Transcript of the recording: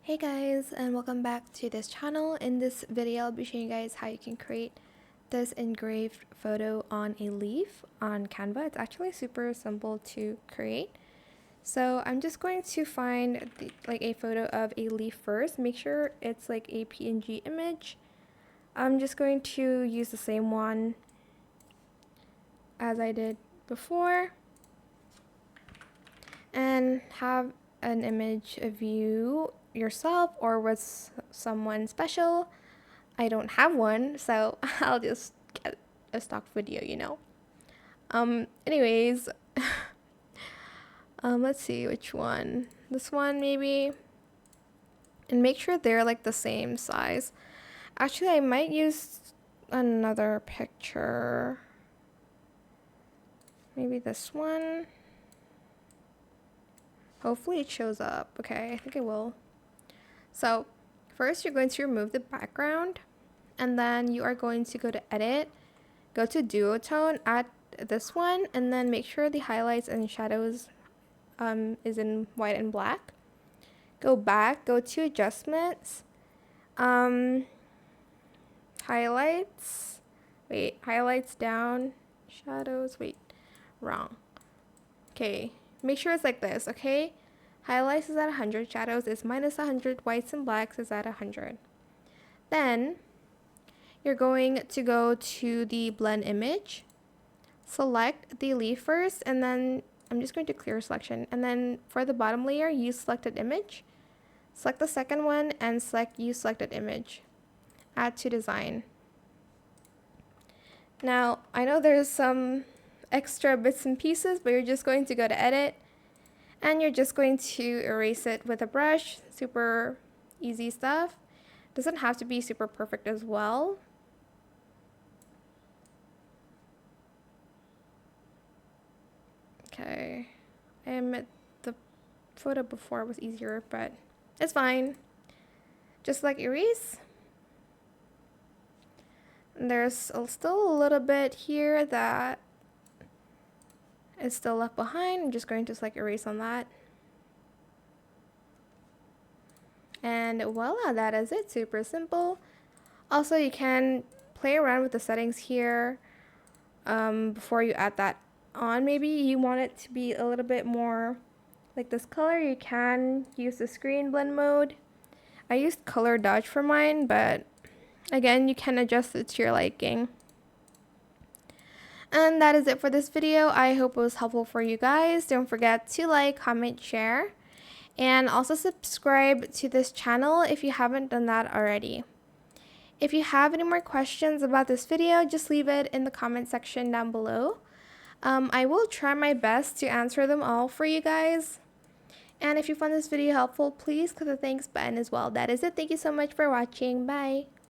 Hey guys, and welcome back to this channel. In this video I'll be showing you guys how you can create this engraved photo on a leaf on Canva. It's actually super simple to create. So I'm just going to find a photo of a leaf first. Make sure it's like a PNG image. I'm just going to use the same one as I did before and have an image of you yourself or with someone special. I don't have one, so I'll just get a stock video, Anyways, let's see which one. This one maybe. And make sure they're like the same size. Actually, I might use another picture. Maybe this one. Hopefully it shows up. Okay, I think it will. So first you're going to remove the background, and then you are going to go to edit, go to duotone, add this one, and then make sure the highlights and shadows is in white and black. Go back, go to adjustments, highlights, highlights down, shadows, wrong. Okay, make sure it's like this, okay? Highlights is at 100, shadows is minus 100, whites and blacks is at 100. Then you're going to go to the blend image, select the leaf first, and then I'm just going to clear selection. And then for the bottom layer, use selected image. Select the second one and select use selected image. Add to design. Now, I know there's some extra bits and pieces, but you're just going to go to edit, and you're just going to erase it with a brush. Super easy stuff. Doesn't have to be super perfect as well. Okay, I admit the photo before was easier, but it's fine. Just like erase. And there's still a little bit here that is still left behind. I'm just going to select erase on that. And voila, that is it. Super simple. Also, you can play around with the settings here before you add that on. Maybe you want it to be a little bit more like this color. You can use the screen blend mode. I used color dodge for mine, but again, you can adjust it to your liking. And that is it for this video. I hope it was helpful for you guys. Don't forget to like, comment, share, and also subscribe to this channel if you haven't done that already. If you have any more questions about this video, just leave it in the comment section down below. I will try my best to answer them all for you guys. And if you found this video helpful, please click the thanks button as well. That is it. Thank you so much for watching. Bye.